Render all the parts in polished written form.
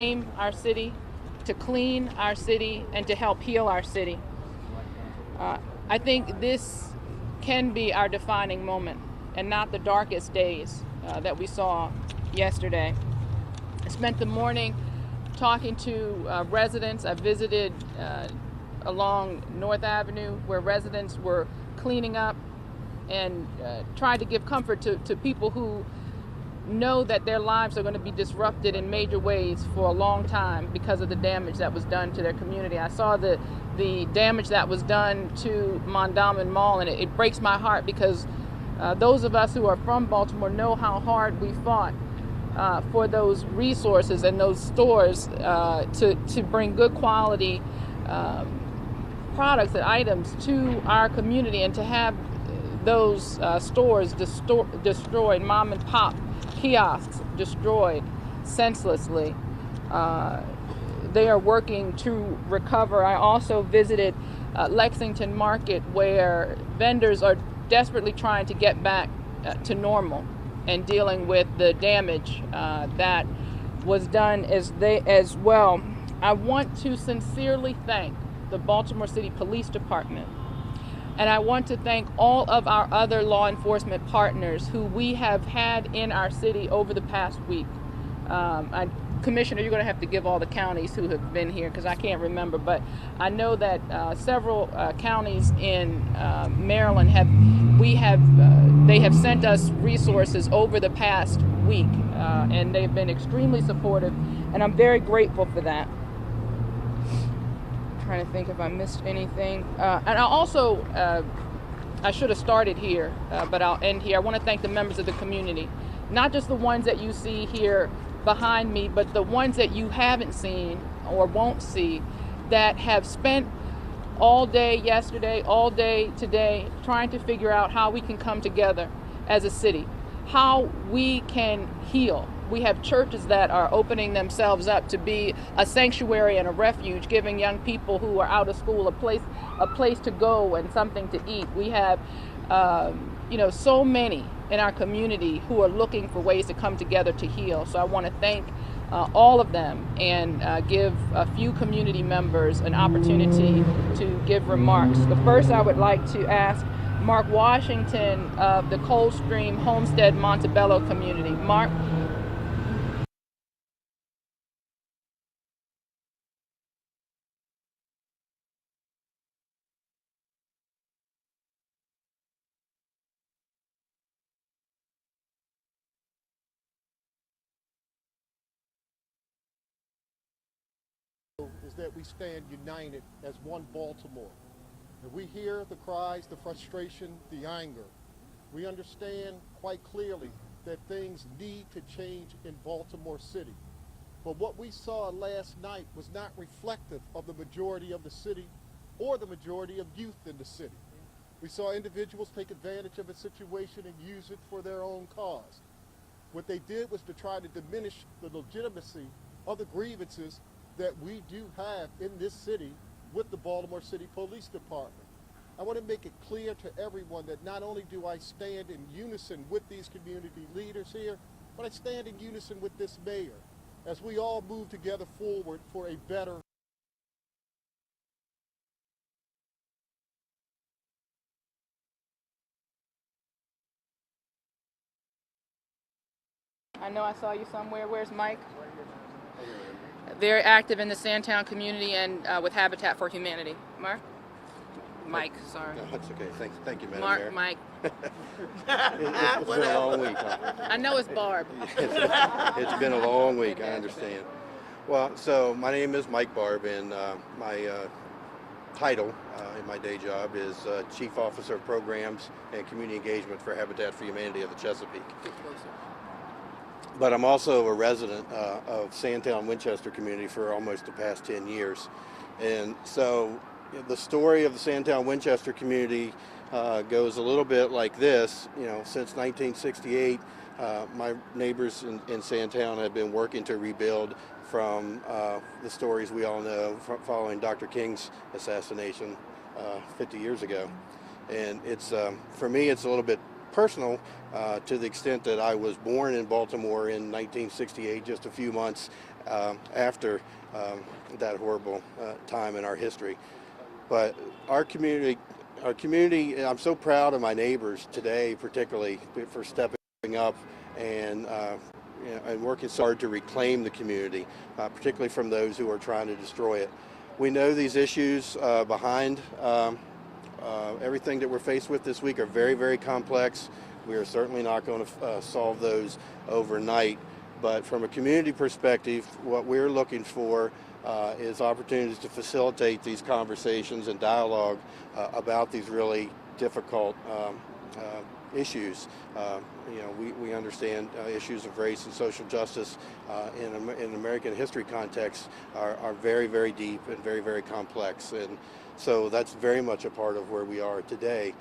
reclaim our city, to clean our city, and to help heal our city. I think this can be our defining moment and not the darkest days that we saw yesterday. I spent the morning talking to residents. I visited along North Avenue where residents were cleaning up and tried to give comfort to people who know that their lives are going to be disrupted in major ways for a long time because of the damage that was done to their community. I saw the damage that was done to Mondawmin Mall, and it breaks my heart because those of us who are from Baltimore know how hard we fought for those resources and those stores to bring good quality products and items to our community, and to have those stores destroyed, mom and pop kiosks destroyed senselessly. They are working to recover. I also visited Lexington Market, where vendors are desperately trying to get back to normal and dealing with the damage that was done as well. I want to sincerely thank the Baltimore City Police Department, and I want to thank all of our other law enforcement partners who we have had in our city over the past week. Commissioner, you're going to have to give all the counties who have been here because I can't remember, but I know that several counties in Maryland they have sent us resources over the past week, and they've been extremely supportive, and I'm very grateful for that. Trying to think if I missed anything. And I also, I should have started here, but I'll end here. I want to thank the members of the community, not just the ones that you see here behind me, but the ones that you haven't seen or won't see, that have spent all day yesterday, all day today, trying to figure out how we can come together as a city, how we can heal. We have churches that are opening themselves up to be a sanctuary and a refuge, giving young people who are out of school a place to go and something to eat. We have, so many in our community who are looking for ways to come together to heal. So I want to thank all of them and give a few community members an opportunity to give remarks. But first, I would like to ask Mark Washington of the Coldstream Homestead Montebello community. Mark. Is that we stand united as one Baltimore. And we hear the cries, the frustration, the anger. We understand quite clearly that things need to change in Baltimore City. But what we saw last night was not reflective of the majority of the city or the majority of youth in the city. We saw individuals take advantage of a situation and use it for their own cause. What they did was to try to diminish the legitimacy of the grievances that we do have in this city with the Baltimore City Police Department. I want to make it clear to everyone that not only do I stand in unison with these community leaders here, but I stand in unison with this mayor as we all move together forward for a better. I know I saw you somewhere. Where's Mike? Very active in the Sandtown community and with Habitat for Humanity. Mark? Mike, sorry. No, that's okay. Thank you, Madam Mark, Mayor. Mike. It's been a long week. Huh? I know it's Barb. It's been a long week, I understand. Well, so my name is Mike Barb, and my title in my day job is Chief Officer of Programs and Community Engagement for Habitat for Humanity of the Chesapeake. Get closer. But I'm also a resident of Sandtown Winchester community for almost the past 10 years. And so the story of the Sandtown Winchester community goes a little bit like this. Since 1968, my neighbors in Sandtown have been working to rebuild from the stories we all know following Dr. King's assassination 50 years ago. And it's for me, it's a little bit personal to the extent that I was born in Baltimore in 1968, just a few months after that horrible time in our history. But our community, I'm so proud of my neighbors today, particularly for stepping up and and working so hard to reclaim the community, particularly from those who are trying to destroy it. We know these issues behind everything that we're faced with this week are very, very complex. We are certainly not going to solve those overnight. But from a community perspective, what we're looking for is opportunities to facilitate these conversations and dialogue about these really difficult issues. We understand issues of race and social justice in American history context are very, very deep and very, very complex. And so that's very much a part of where we are today,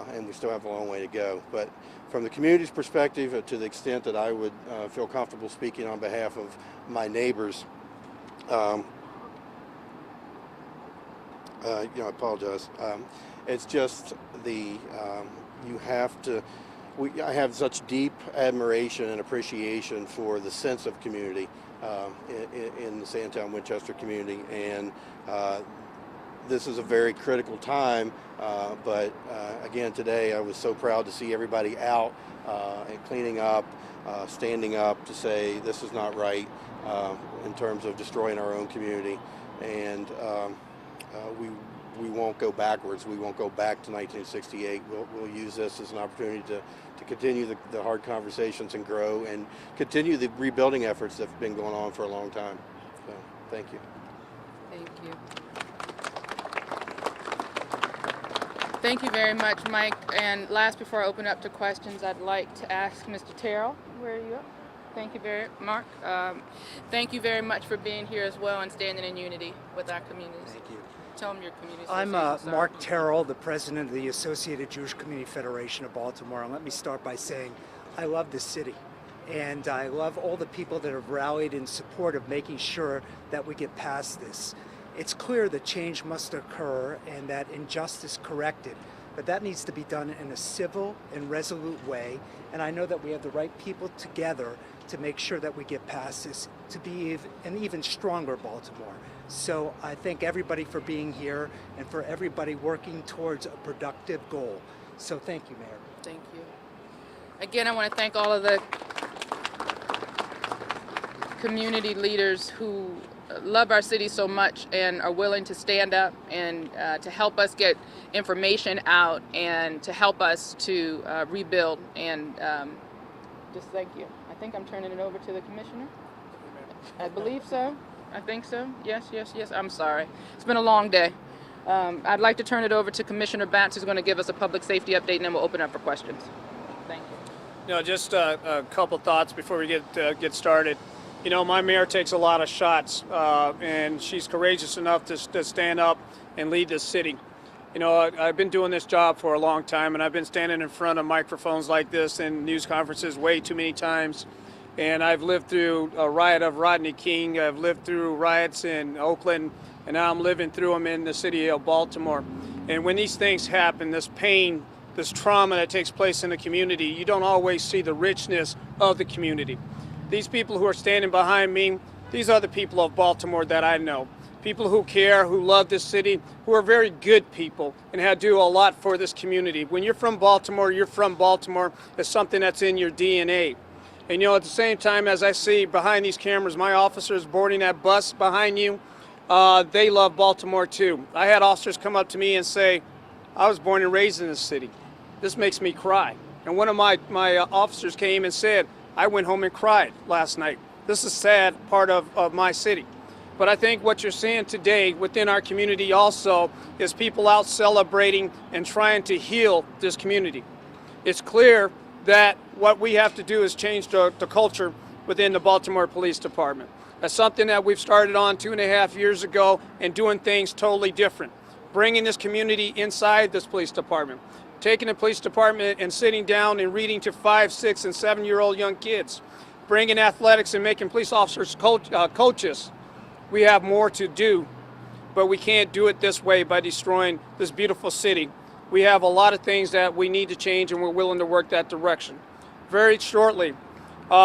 and we still have a long way to go. But from the community's perspective, to the extent that I would feel comfortable speaking on behalf of my neighbors, I apologize. It's just you have to. I have such deep admiration and appreciation for the sense of community in the Sandtown Winchester community, and this is a very critical time. But again, today I was so proud to see everybody out and cleaning up, standing up to say this is not right in terms of destroying our own community, and we won't go backwards. We won't go back to 1968. We'll use this as an opportunity to continue the hard conversations and grow and continue the rebuilding efforts that have been going on for a long time. So, thank you. Thank you. Thank you very much, Mike. And last, before I open up to questions, I'd like to ask Mr. Terrell, where are you at? Thank you Mark. Thank you very much for being here as well and standing in unity with our communities. Thank you. Tell them your community. I'm Mark Terrell, the president of the Associated Jewish Community Federation of Baltimore. And let me start by saying I love this city. And I love all the people that have rallied in support of making sure that we get past this. It's clear that change must occur and that injustice corrected. But that needs to be done in a civil and resolute way. And I know that we have the right people together to make sure that we get past this to be an even stronger Baltimore. So I thank everybody for being here and for everybody working towards a productive goal. So thank you, Mayor. Thank you. Again, I want to thank all of the community leaders who love our city so much and are willing to stand up and to help us get information out and to help us to rebuild. And just thank you. I think I'm turning it over to the commissioner. I believe so. I think so. Yes. I'm sorry. It's been a long day. I'd like to turn it over to Commissioner Batts, who's going to give us a public safety update, and then we'll open up for questions. Thank you. Just a couple thoughts before we get started. My mayor takes a lot of shots, and she's courageous enough to stand up and lead this city. I've been doing this job for a long time, and I've been standing in front of microphones like this and news conferences way too many times. And I've lived through a riot of Rodney King. I've lived through riots in Oakland, and now I'm living through them in the city of Baltimore. And when these things happen, this pain, this trauma that takes place in the community, you don't always see the richness of the community. These people who are standing behind me, these are the people of Baltimore that I know. People who care, who love this city, who are very good people and have do a lot for this community. When you're from Baltimore, you're from Baltimore. It's something that's in your DNA. And at the same time, as I see behind these cameras, my officers boarding that bus behind you, they love Baltimore too. I had officers come up to me and say, I was born and raised in this city. This makes me cry. And one of my officers came and said, I went home and cried last night. This is a sad part of my city. But I think what you're seeing today within our community also is people out celebrating and trying to heal this community. It's clear that what we have to do is change the culture within the Baltimore Police Department. That's something that we've started on 2.5 years ago and doing things totally different. Bringing this community inside this police department. Taking the police department and sitting down and reading to 5, 6, and 7-year-old young kids. Bringing athletics and making police officers coaches. We have more to do, but we can't do it this way by destroying this beautiful city. We have a lot of things that we need to change, and we're willing to work that direction. Very shortly,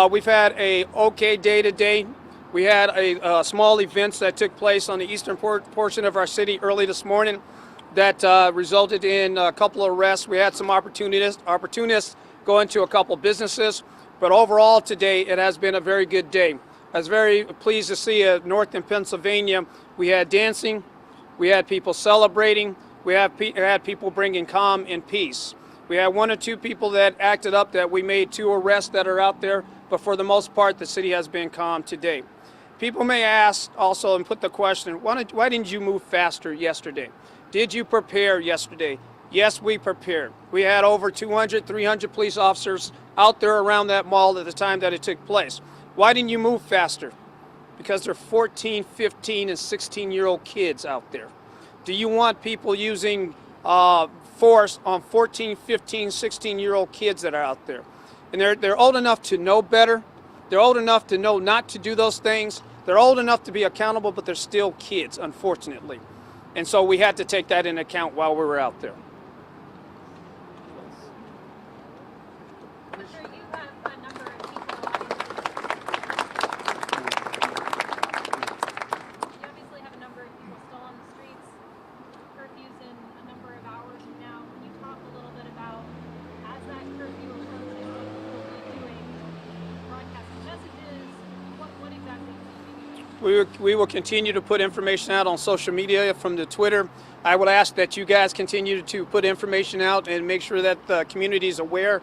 we've had a okay day today. We had a small events that took place on the eastern portion of our city early this morning that resulted in a couple of arrests. We had some opportunists go into a couple businesses, but overall today it has been a very good day. I was very pleased to see north in Pennsylvania. We had dancing, we had people celebrating, we had people bringing calm and peace. We had one or two people that acted up that we made 2 arrests that are out there, but for the most part the city has been calm today. People may ask also and put the question, why didn't you move faster yesterday? Did you prepare yesterday? Yes, we prepared. We had over 200, 300 police officers out there around that mall at the time that it took place. Why didn't you move faster? Because there are 14, 15, and 16-year-old kids out there. Do you want people using force on 14, 15, 16-year-old kids that are out there? And they're old enough to know better. They're old enough to know not to do those things. They're old enough to be accountable, but they're still kids, unfortunately. And so we had to take that into account while we were out there. I'm sure you have a number of people. You obviously have a number of people still on the streets. Curfew's in a number of hours from now. Can you talk a little bit about, as that curfew approaches, what people will be doing, broadcasting messages? What exactly will you be doing? We will continue to put information out on social media from the Twitter. I would ask that you guys continue to put information out and make sure that the community is aware.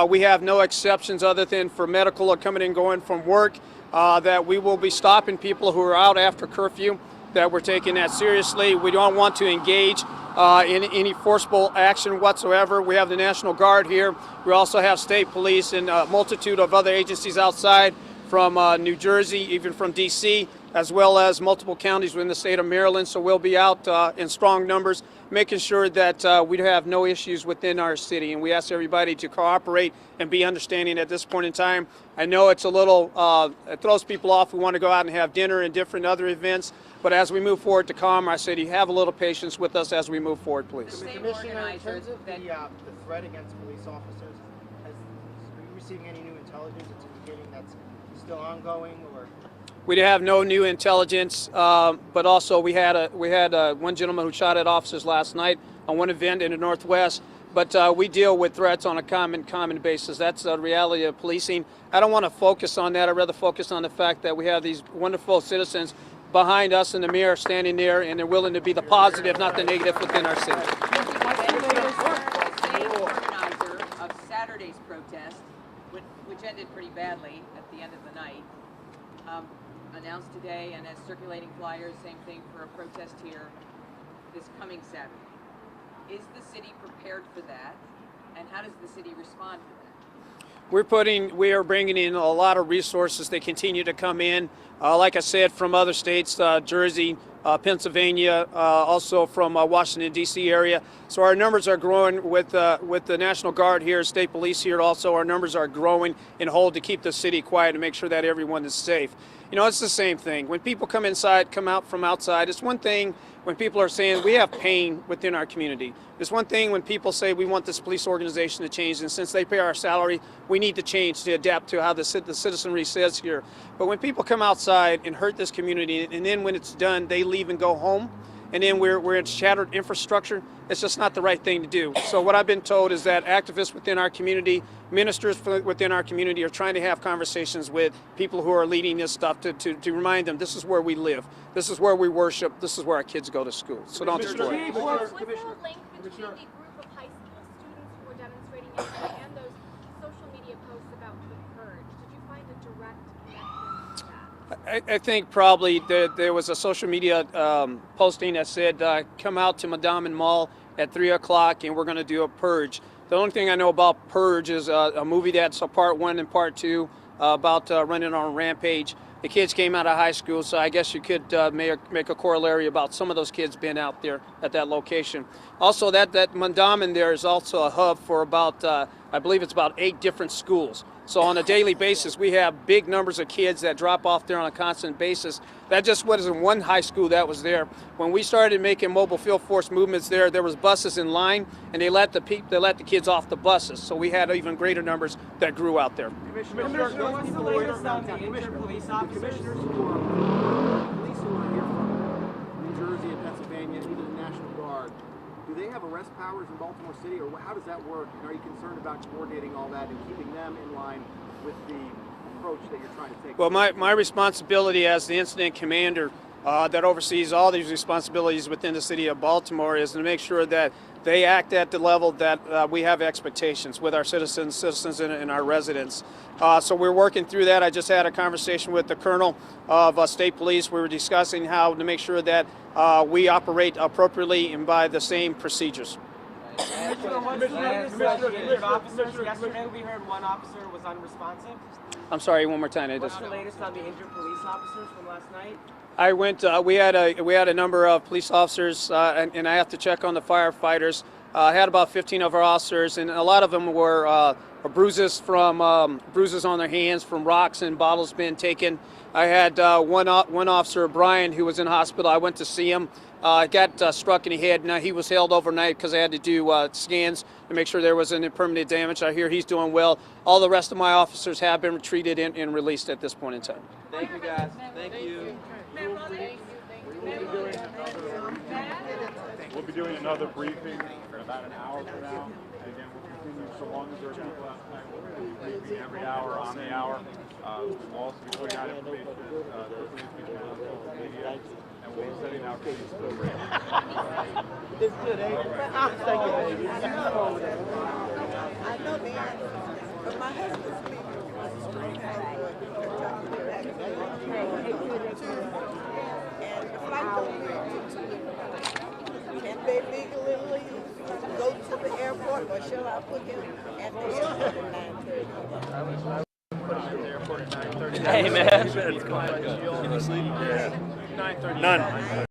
We have no exceptions other than for medical or coming and going from work, that we will be stopping people who are out after curfew, that we're taking that seriously. We don't want to engage in any forcible action whatsoever. We have the National Guard here. We also have state police and a multitude of other agencies outside from New Jersey, even from D.C., as well as multiple counties within the state of Maryland. So we'll be out in strong numbers, making sure that we have no issues within our city. And we ask everybody to cooperate and be understanding at this point in time. I know it's a little, it throws people off who want to go out and have dinner and different other events. But as we move forward to calm our city, have a little patience with us as we move forward, please. Commissioner, in terms of the threat against police officers, are you receiving any new intelligence that's indicating that's still ongoing, or? We have no new intelligence, but also we had one gentleman who shot at officers last night on one event in the Northwest. But we deal with threats on a common basis. That's the reality of policing. I don't want to focus on that. I'd rather focus on the fact that we have these wonderful citizens behind us and the mayor standing there, and they're willing to be the positive, not the negative, within our city. The same organizer of Saturday's protest, which ended pretty badly at the end of the night, announced today and has circulating flyers, same thing for a protest here this coming Saturday. Is the city prepared for that, and how does the city respond to that? We are bringing in a lot of resources. They continue to come in, like I said, from other states, Jersey, Pennsylvania, also from Washington, D.C. area. So our numbers are growing with the National Guard here, state police here also. Our numbers are growing in whole to keep the city quiet and make sure that everyone is safe. You know, it's the same thing. When people come out from outside, it's one thing when people are saying we have pain within our community. It's one thing when people say we want this police organization to change, and since they pay our salary, we need to change to adapt to how the citizenry says here. But when people come outside and hurt this community, and then when it's done, they leave and go home, and then we're in shattered infrastructure, it's just not the right thing to do. So what I've been told is that activists within our community, ministers within our community are trying to have conversations with people who are leading this stuff to remind them this is where we live, this is where we worship, this is where our kids go to school. So don't destroy it. Was there a link between the group of high school students who were demonstrating yesterday and those social media posts about the purge? Did you find a direct connection to that? I think probably there was a social media posting that said, come out to Madame Mall at 3 o'clock and we're going to do a purge. The only thing I know about Purge is a movie that's a part 1 and part 2 about running on a rampage. The kids came out of high school, so I guess you could make a corollary about some of those kids being out there at that location. Also, that Madame there is also a hub for about, I believe it's about 8 different schools. So on a daily basis, we have big numbers of kids that drop off there on a constant basis. That just wasn't one high school that was there. When we started making mobile field force movements there was buses in line, and they let the kids off the buses. So we had even greater numbers that grew out there. Commissioner, what's the latest on the injured police officers? Commissioners who are police who are here from New Jersey and Pennsylvania, even the National Guard, do they have arrest powers in Baltimore City, or how does that work? And are you concerned about coordinating all that and keeping them in line with the approach that you're trying to take? Well, my responsibility as the incident commander that oversees all these responsibilities within the city of Baltimore is to make sure that they act at the level that we have expectations with our citizens and our residents. So we're working through that. I just had a conversation with the colonel of state police. We were discussing how to make sure that we operate appropriately and by the same procedures. Injured officers? Yesterday we heard one officer was unresponsive. I'm sorry, one more time. What's the latest on the injured police officers from last night? I went. We had a number of police officers, and I have to check on the firefighters. I had about 15 of our officers, and a lot of them were bruises from bruises on their hands from rocks and bottles being taken. I had one officer, Brian, who was in hospital. I went to see him. Got struck in the head. Now he was held overnight because I had to do scans to make sure there wasn't permanent damage. I hear he's doing well. All the rest of my officers have been treated and released at this point in time. Thank you, guys. Thank you. We'll be doing another briefing in about an hour from now. And again, we'll continue so long as there are people outside. We'll be briefing every hour on the hour. We'll also be putting out information to the police on social media, and we'll be sending out police programs. It's good, eh? Thank you, baby. I know the answer, but my husband's speaking. And the flight don't leave till 2. Can they legally leave, go to the airport, or shall I put him at the airport at 9:30? Hey, man. 9:30. None.